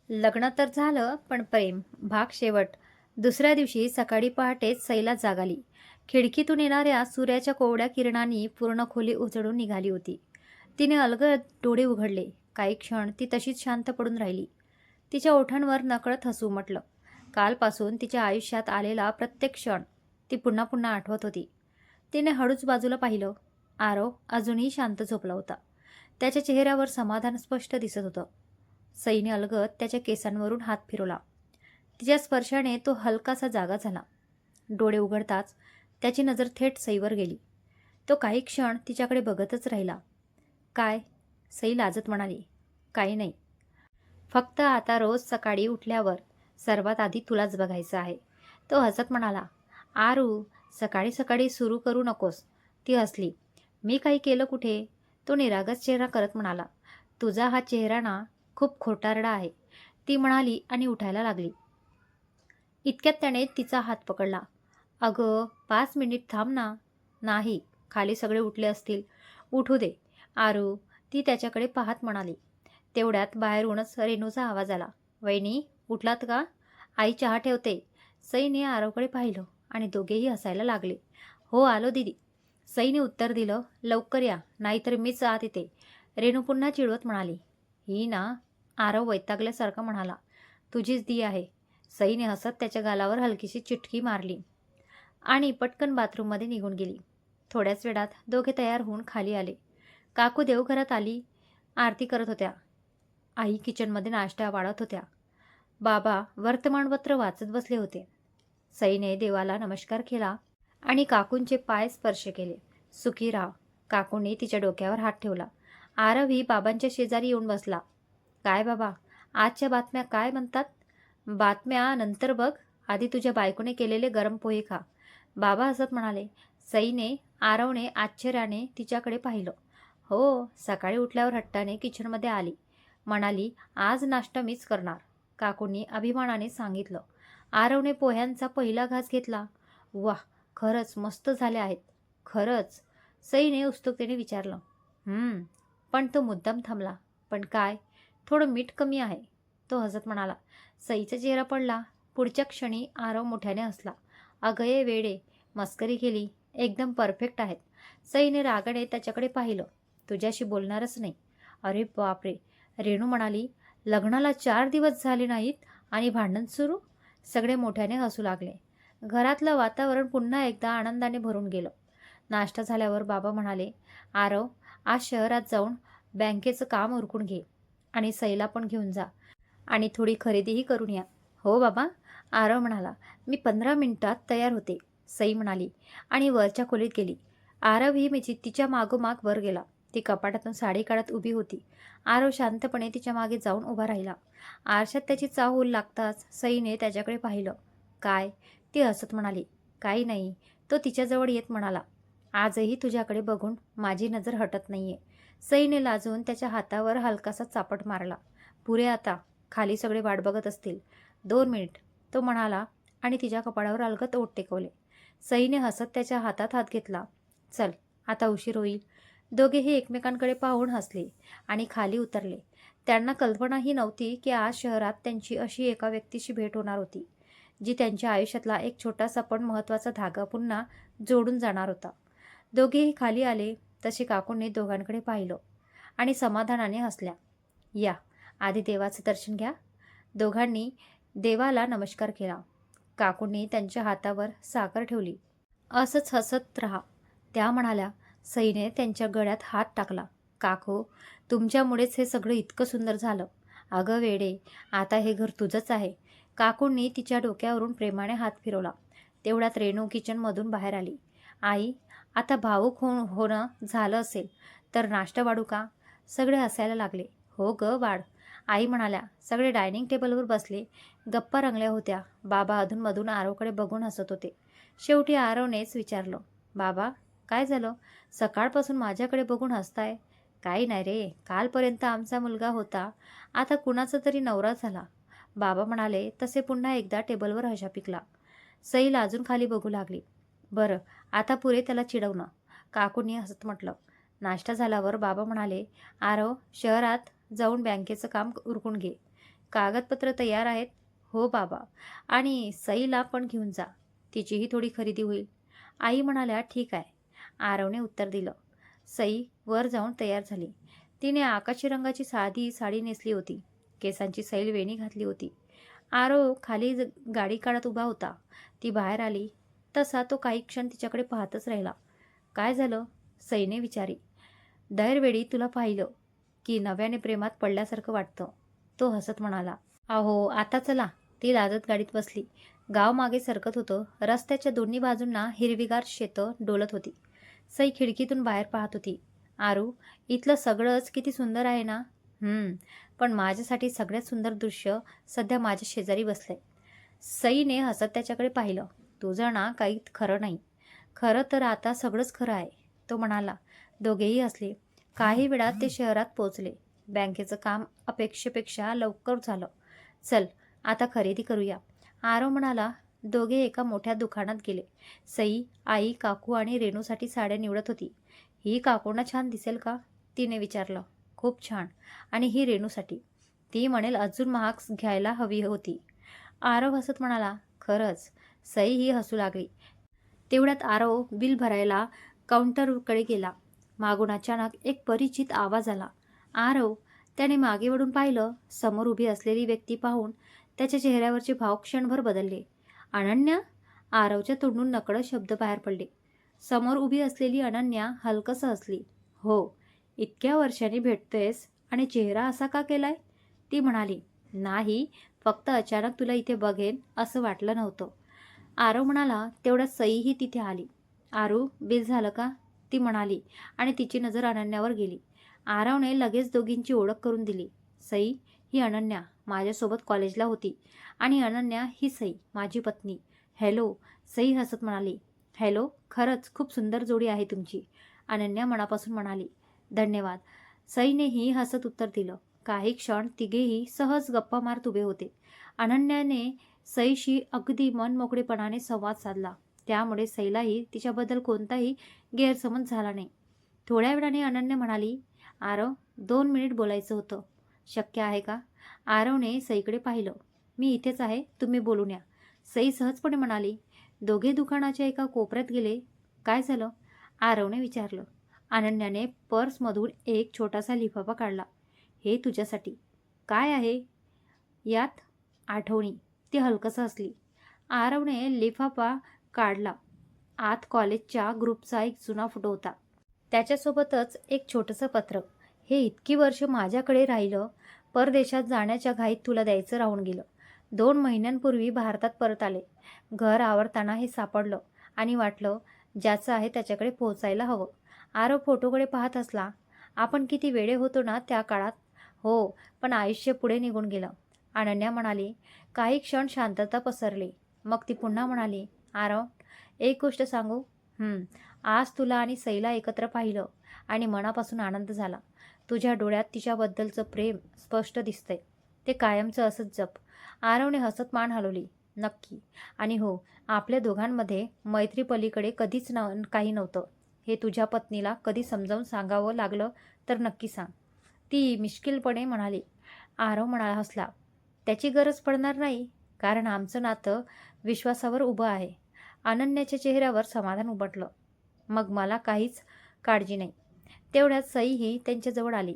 लग्न तर झालं, पण प्रेम भाग शेवट. दुसऱ्या दिवशी सकाळी पहाटेच सैला जाग आली. खिडकीतून येणाऱ्या सूर्याच्या कोवळ्या किरणांनी पूर्ण खोली उजळून निघाली होती. तिने अलगद डोळे उघडले. काही क्षण ती तशीच शांत पडून राहिली. तिच्या ओठांवर नकळत हसू उमटलं. कालपासून तिच्या आयुष्यात आलेला प्रत्येक क्षण ती पुन्हा पुन्हा आठवत होती. तिने हळूच बाजूला पाहिलं. आरव अजूनही शांत झोपला होता. त्याच्या चेहऱ्यावर समाधान स्पष्ट दिसत होतं. सईने अलगद त्याच्या केसांवरून हात फिरवला. तिच्या स्पर्शाने तो हलकासा जागा झाला. डोळे उघडताच त्याची नजर थेट सईवर गेली. तो काही क्षण तिच्याकडे बघतच राहिला. काय? सई लाजत म्हणाली. काही नाही. फक्त आता रोज सकाळी उठल्यावर सर्वात आधी तुलाच बघायचं आहे. तो हसत म्हणाला. आरू, सकाळी सकाळी सुरू करू नकोस. ती हसली. मी काही केलं कुठे? तो निरागस चेहरा करत म्हणाला. तुझा हा चेहरा ना खूप खोटारडा आहे, ती म्हणाली आणि उठायला लागली. इतक्यात त्याने तिचा हात पकडला. अगं 5 मिनिट थांब ना. नाही, खाली सगळे उठले असतील. उठू दे. आरू, ती त्याच्याकडे पाहत म्हणाली. तेवढ्यात बाहेरूनच रेणूचा आवाज आला. वहिनी, उठलात का? आई चहा ठेवते. सईने आरवकडे पाहिलं आणि दोघेही हसायला लागले. हो आलो दीदी. सईने उत्तर दिलं. लवकर या, नाहीतर मीच आत येते. रेणू पुन्हा चिडवत म्हणाली. ही ना. आरव वैतागल्यासारखा म्हणाला. तुझीच दी आहे. सईने हसत त्याच्या गालावर हलकीशी चिटकी मारली आणि पटकन बाथरूममध्ये निघून गेली. थोड्याच वेळात दोघे तयार होऊन खाली आले. काकू देवघरात आली आरती करत होत्या. आई किचनमध्ये नाश्ता वाढत होत्या. बाबा वर्तमानपत्र वाचत बसले होते. सईने देवाला नमस्कार केला आणि काकूंचे पाय स्पर्श केले. सुखी राहा. काकूंनी तिच्या डोक्यावर हात ठेवला. आरवही बाबांच्या शेजारी येऊन बसला. काय बाबा, आजच्या बातम्या काय म्हणतात? बातम्या नंतर बघ, आधी तुझ्या बायकोने केलेले गरम पोहे खा. बाबा हसत म्हणाले. सईने आरवने आश्चर्याने तिच्याकडे पाहिलं. हो, सकाळी उठल्यावर हट्टाने किचनमध्ये आली. म्हणाली आज नाश्ता मीच करणार. काकूंनी अभिमानाने सांगितलं. आरवने पोह्यांचा पहिला घास घेतला. वाह, खरंच मस्त झाले आहेत. खरंच? सईने उत्सुकतेने विचारलं. पण तो मुद्दाम थांबला. पण काय? थोडं मीठ कमी आहे. तो हसत म्हणाला. सईचा चेहरा पडला. पुढच्या क्षणी आरव मोठ्याने हसला. अगं ये वेडे, मस्करी केली. एकदम परफेक्ट आहेत. सईने रागाने त्याच्याकडे पाहिलं. तुझ्याशी बोलणारच नाही. अरे बापरे. रेणू म्हणाली. लग्नाला 4 दिवस झाले नाहीत आणि भांडण सुरू? सगळे मोठ्याने हसू लागले. घरातलं वातावरण पुन्हा एकदा आनंदाने भरून गेलं. नाश्ता झाल्यावर बाबा म्हणाले. आरव, आज शहरात जाऊन बँकेचं काम उरकून घे आणि सईला पण घेऊन जा आणि थोडी खरेदीही करून या. हो बाबा, आरव म्हणाला. मी 15 मिनिटात तयार होते. सई म्हणाली आणि वरच्या खोलीत गेली. आरव ही मिची तिच्या मागोमाग वर गेला. ती कपाटातून साडी काढत उभी होती. आरव शांतपणे तिच्या मागे जाऊन उभा राहिला. आरशात त्याची चाहूल लागताच सईने त्याच्याकडे पाहिलं. काय? ती हसत म्हणाली. काही नाही. तो तिच्याजवळ येत म्हणाला. आजही तुझ्याकडे बघून माझी नजर हटत नाहीये. सईने लाजून त्याच्या हातावर हलकासा चापट मारला. पुरे आता. खाली सगळे वाट बघत असतील. 2 मिनिट, तो म्हणाला आणि तिच्या कपाळावर अलगद ओठ टेकवले. सईने हसत त्याच्या हातात हात घेतला. चल, आता उशीर होईल. दोघेही एकमेकांकडे पाहून हसले आणि खाली उतरले. त्यांना कल्पनाही नव्हती की आज शहरात त्यांची अशी एका व्यक्तीशी भेट होणार होती, जी त्यांच्या आयुष्यातला एक छोटासा पण महत्त्वाचा धागा पुन्हा जोडून जाणार होता. दोघेही खाली आले तसे काकूंनी दोघांकडे पाहिलं आणि समाधानाने हसल्या. या, आधी देवाचं दर्शन घ्या. दोघांनी देवाला नमस्कार केला. काकूंनी त्यांच्या हातावर साखर ठेवली. असंच हसत राहा, त्या म्हणाल्या. सईने त्यांच्या गळ्यात हात टाकला. काकू, तुमच्यामुळेच हे सगळं इतकं सुंदर झालं. अगं वेडे, आता हे घर तुझंच आहे. काकूंनी तिच्या डोक्यावरून प्रेमाने हात फिरवला. तेवढ्यात रेणू किचनमधून बाहेर आली. आई, आता भावूक होणं झालं असेल तर नाश्ता वाढू का? सगळे हसायला लागले. हो ग वाढ, आई म्हणाल्या. सगळे डायनिंग टेबलवर बसले. गप्पा रंगल्या होत्या. बाबा अधूनमधून आरवकडे बघून हसत होते. शेवटी आरवनेच विचारलं. बाबा, काय झालं? सकाळपासून माझ्याकडे बघून हसताय. काही नाही रे, कालपर्यंत आमचा मुलगा होता, आता कुणाचा तरी नवरा झाला. बाबा म्हणाले तसे पुन्हा एकदा टेबलवर हशा पिकला. सई लाजून खाली बघू लागली. बरं, आता पुरे त्याला चिडवणं, काकूंनी हसत म्हटलं. नाश्ता झाल्यावर बाबा म्हणाले. आरव, शहरात जाऊन बँकेचं काम उरकून घे. कागदपत्र तयार आहेत? हो बाबा. आणि सईला पण घेऊन जा. तिचीही थोडी खरेदी होईल. आई म्हणाल्या, ठीक आहे. आरवने उत्तर दिलं. सई वर जाऊन तयार झाली. तिने आकाशी रंगाची साधी साडी नेसली होती. केसांची सैल वेणी घातली होती. आरव खाली गाडी काढत उभा होता. ती बाहेर आली तसा तो काही क्षण तिच्याकडे पाहतच राहिला. काय झालं? सईने विचारी. दरवेळी तुला पाहिलं की नव्याने प्रेमात पडल्यासारखं वाटतं. तो हसत म्हणाला. अहो आता चला. ती लाजत गाडीत बसली. गाव मागे सरकत होतं. रस्त्याच्या दोन्ही बाजूंना हिरवीगार शेतं डोलत होती. सई खिडकीतून बाहेर पाहत होती. आरू, इथलं सगळंच किती सुंदर आहे ना. पण माझ्यासाठी सगळ्यात सुंदर दृश्य सध्या माझ्या शेजारी बसलंय. सईने हसत त्याच्याकडे पाहिलं. तुझं ना काही खरं नाही. खरं तर आता सगळंच खरं आहे, तो म्हणाला. दोघेही हसले. काही वेळात ते शहरात पोचले. बँकेचं काम अपेक्षेपेक्षा लवकर झालं. चल आता खरेदी करूया, आरव म्हणाला. दोघे एका मोठ्या दुकानात गेले. सई, आई, काकू आणि रेणूसाठी साड्या निवडत होती. ही काकूंना छान दिसेल का? तिने विचारलं. खूप छान. आणि ही रेणूसाठी? ती म्हणेल अजून महाग घ्यायला हवी होती. आरव हसत म्हणाला. खरंच? सई ही हसू लागली. तेवढ्यात आरव बिल भरायला काउंटरकडे गेला. मागून अचानक एक परिचित आवाज आला. आरव, त्याने मागे वळून पाहिलं. समोर उभी असलेली व्यक्ती पाहून त्याच्या चेहऱ्यावरचे भाव क्षणभर बदलले. अनन्या? आरवच्या तोंडून नकळत शब्द बाहेर पडले. समोर उभी असलेली अनन्या हलकसं हसली. हो, इतक्या वर्षांनी भेटतेस आणि चेहरा असा का केलाय? ती म्हणाली. नाही, फक्त अचानक तुला इथे बघेन असं वाटलं नव्हतं. आरव म्हणाला. तेवढ्यात सईही तिथे आली. आरू, बिल झालं का? ती म्हणाली आणि तिची नजर अनन्यावर गेली. आरवने लगेच दोघींची ओळख करून दिली. सई, ही अनन्या माझ्यासोबत कॉलेजला होती. आणि अनन्या ही सई, माझी पत्नी. हॅलो, सई हसत म्हणाली. हॅलो, खरंच खूप सुंदर जोडी आहे तुमची, अनन्या मनापासून म्हणाली. धन्यवाद, सईनेही हसत उत्तर दिलं. काही क्षण तिघेही सहज गप्पा मारत उभे होते. अनन्याने सईशी अगदी मनमोकळेपणाने संवाद साधला. त्यामुळे सईलाही तिच्याबद्दल कोणताही गैरसमज झाला नाही. थोड्या वेळाने अनन्या म्हणाली. आरव, 2 मिनिट बोलायचं होतं. शक्य आहे का? आरवने सईकडे पाहिलं. मी इथेच आहे, तुम्ही बोलून या, सई सहजपणे म्हणाली. दोघे दुकानाच्या एका कोपऱ्यात गेले. काय झालं? आरवने विचारलं. अनन्याने पर्समधून एक छोटासा लिफाफा काढला. हे तुझ्यासाठी. काय आहे यात? आठवणी. ती हलकसं हसली. आरवने लिफाफा काढला. आत कॉलेजच्या ग्रुपचा एक जुना फोटो होता. त्याच्यासोबतच एक छोटंसं पत्र. हे इतकी वर्ष माझ्याकडे राहिलं. परदेशात जाण्याच्या घाईत तुला द्यायचं राहून गेलं. 2 महिन्यांपूर्वी भारतात परत आले. घर आवरताना हे सापडलं आणि वाटलं ज्याचं आहे त्याच्याकडे पोहोचायला हवं. आरव फोटोकडे पाहत असला. आपण किती वेडे होतो ना त्या काळात. हो, पण आयुष्य पुढे निघून गेलं, अनन्या म्हणाली. काही क्षण शांतता पसरली. मग ती पुन्हा म्हणाली. आरव, एक गोष्ट सांगू? आज तुला आणि सईला एकत्र पाहिलं आणि मनापासून आनंद झाला. तुझ्या डोळ्यात तिच्याबद्दलचं प्रेम स्पष्ट दिसतंय. ते कायमचं असंच जप. आरवने हसत मान हलवली. नक्की. आणि हो, आपल्या दोघांमध्ये मैत्री पलीकडे कधीच काही नव्हतं. हे तुझ्या पत्नीला कधी समजावून सांगावं लागलं तर नक्की सांग, ती मिश्किलपणे म्हणाली. आरव म्हणाला हसला. त्याची गरज पडणार नाही, कारण आमचं नातं विश्वासावर उभं आहे. अनन्याच्या चेहऱ्यावर समाधान उमटलं. मग मला काहीच काळजी नाही. तेवढ्यात सईही त्यांच्याजवळ आली.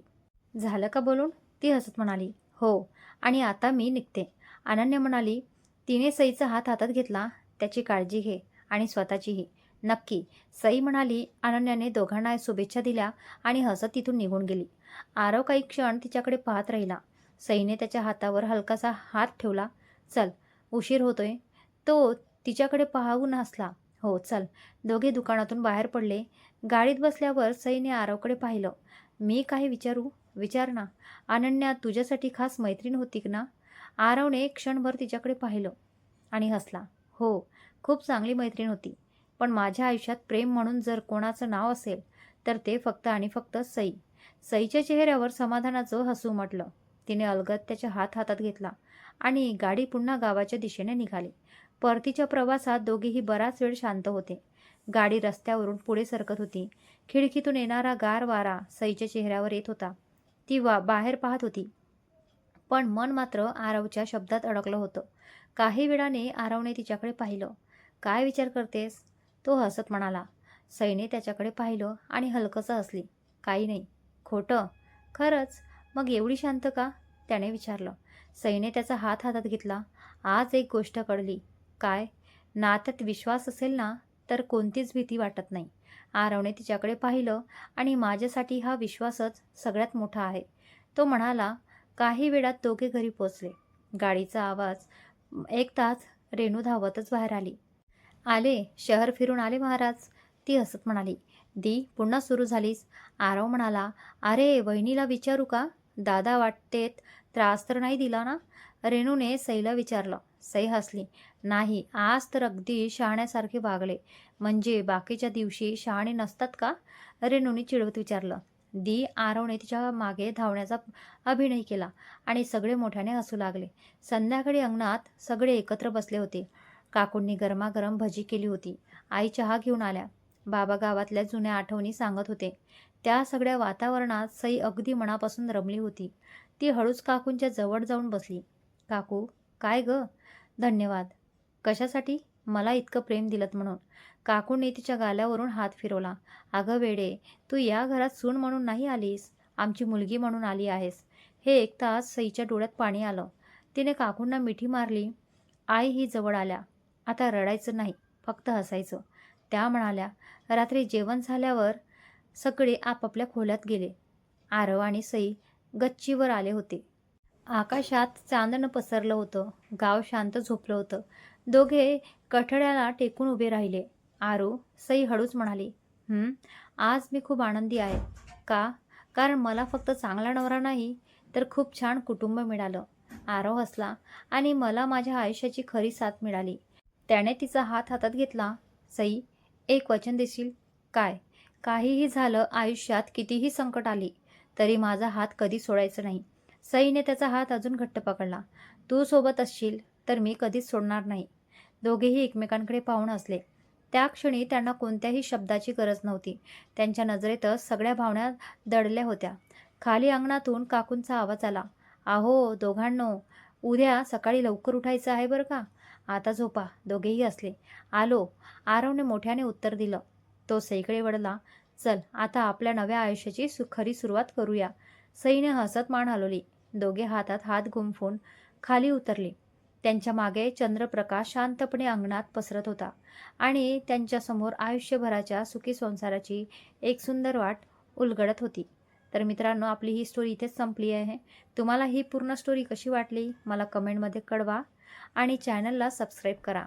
झालं का बोलून? ती हसत म्हणाली. हो, आणि आता मी निघते, अनन्या म्हणाली. तिने सईचा हात हातात घेतला. त्याची काळजी घे आणि स्वतःचीही. नक्की, सई म्हणाली. अनन्याने दोघांना शुभेच्छा दिल्या आणि हसत तिथून निघून गेली. आरव काही क्षण तिच्याकडे पाहत राहिला. सईने त्याच्या हातावर हलकासा हात ठेवला. चल, उशीर होतोय. तो तिच्याकडे पाहून हसला. हो चल. दोघे दुकानातून बाहेर पडले. गाडीत बसल्यावर सईने आरवकडे पाहिलं. मी काही विचारू? विचार ना. अनन्या तुझ्यासाठी खास मैत्रीण होती ना? आरवने क्षणभर तिच्याकडे पाहिलं आणि हसला. हो, खूप चांगली मैत्रीण होती. पण माझ्या आयुष्यात प्रेम म्हणून जर कोणाचं नाव असेल तर ते फक्त आणि फक्त सई. सईच्या चेहऱ्यावर समाधानाचं हसू उमटलं. तिने अलगद त्याचा हात हातात घेतला आणि गाडी पुन्हा गावाच्या दिशेने निघाली. परतीच्या प्रवासात दोघेही बराच वेळ शांत होते. गाडी रस्त्यावरून पुढे सरकत होती. खिडकीतून येणारा गार वारा सईच्या चेहऱ्यावर येत होता. ती बाहेर पाहत होती. पण मन मात्र आरवच्या शब्दात अडकलं होतं. काही वेळाने आरवने तिच्याकडे पाहिलं. "काय विचार करतेस?" तो हसत म्हणाला. सईने त्याच्याकडे पाहिलं आणि हलकंसं हसली. "काही नाही." "खोटं?" "खरंच." "मग एवढी शांत का?" त्याने विचारलं. सईने त्याचा हात हातात घेतला. "आज एक गोष्ट कळली." "काय?" "नात्यात विश्वास असेल ना, तर कोणतीच भीती वाटत नाही." आरवने तिच्याकडे पाहिलं आणि "माझ्यासाठी हा विश्वासच सगळ्यात मोठा आहे." तो म्हणाला. काही वेळात दोघे घरी पोचले. गाडीचा आवाज ऐकताच रेणू धावतच बाहेर आली. "आले, शहर फिरून आले महाराज." ती हसत म्हणाली. "दी, पुन्हा सुरू झालीस?" आरव म्हणाला. "अरे, वहिनीला विचारू का? दादा वाटेत त्रास तर नाही दिला ना?" रेणूने सईला विचारलं. सई हसली. "नाही, आज तर अगदी शहाण्यासारखे वागले." "म्हणजे बाकीच्या दिवशी शहाणे नसतात का?" रेणूने चिडवत विचारलं. आरवने तिच्या मागे धावण्याचा अभिनय केला आणि सगळे मोठ्याने हसू लागले. संध्याकाळी अंगणात सगळे एकत्र बसले होते. काकूंनी गरमागरम भजी केली होती. आई चहा घेऊन आल्या. बाबा गावातल्या जुन्या आठवणी सांगत होते. त्या सगळ्या वातावरणात सई अगदी मनापासून रमली होती. ती हळूच काकूंच्या जवळ जाऊन बसली. "काकू." "काय ग?" "धन्यवाद." "कशासाठी?" "मला इतकं प्रेम दिलत म्हणून." काकूंनी तिच्या गालावरून हात फिरवला. "अगं वेडे, तू या घरात सून म्हणून नाही आलीस, आमची मुलगी म्हणून आली आहेस." हे ऐकताच सईच्या डोळ्यात पाणी आलं. तिने काकूंना मिठी मारली. आई ही जवळ आल्या. "आता रडायचं नाही, फक्त हसायचं." त्या म्हणाल्या. रात्री जेवण झाल्यावर सगळे आपापल्या खोल्यात गेले. आरव आणि सई गच्चीवर आले होते. आकाशात चांदणं पसरलं होतं. गाव शांत झोपलं होतं. दोघे कठड्याला टेकून उभे राहिले. सई हळूच म्हणाली. आज मी खूप आनंदी आहे." "का?" "कारण मला फक्त चांगला नवरा नाही, तर खूप छान कुटुंब मिळालं." आरव हसला. "आणि मला माझ्या आयुष्याची खरी साथ मिळाली." त्याने तिचा हात हातात घेतला. "सई, एक वचन देशील?" "काय?" "काहीही झालं आयुष्यात, कितीही संकट आली, तरी माझा हात कधी सोडायचा नाही." सईने त्याचा हात अजून घट्ट पकडला. "तू सोबत असशील तर मी कधीच सोडणार नाही." दोघेही एकमेकांकडे पाहून हसले. त्या क्षणी त्यांना कोणत्याही शब्दाची गरज नव्हती. त्यांच्या नजरेतच सगळ्या भावना दडल्या होत्या. खाली अंगणातून काकूंचा आवाज आला. "अहो दोघांनो, उद्या सकाळी लवकर उठायचं आहे बरं का. आता झोपा." दोघेही हसले. "आलो." आरवने मोठ्याने उत्तर दिलं. तो सईकडे वळला. "चल, आता आपल्या नव्या आयुष्याची खरी सुरुवात करूया." सईने हसत मान हलवली. दोघे हातात हात गुंफून खाली उतरले. त्यांच्या मागे चंद्रप्रकाश शांतपणे अंगणात पसरत होता आणि त्यांच्यासमोर आयुष्यभराच्या सुखी संसाराची एक सुंदर वाट उलगडत होती. तर मित्रांनो, आपली ही स्टोरी इथेच संपली आहे. तुम्हाला ही पूर्ण स्टोरी कशी वाटली मला कमेंटमध्ये कळवा आणि चॅनलला सबस्क्राईब करा.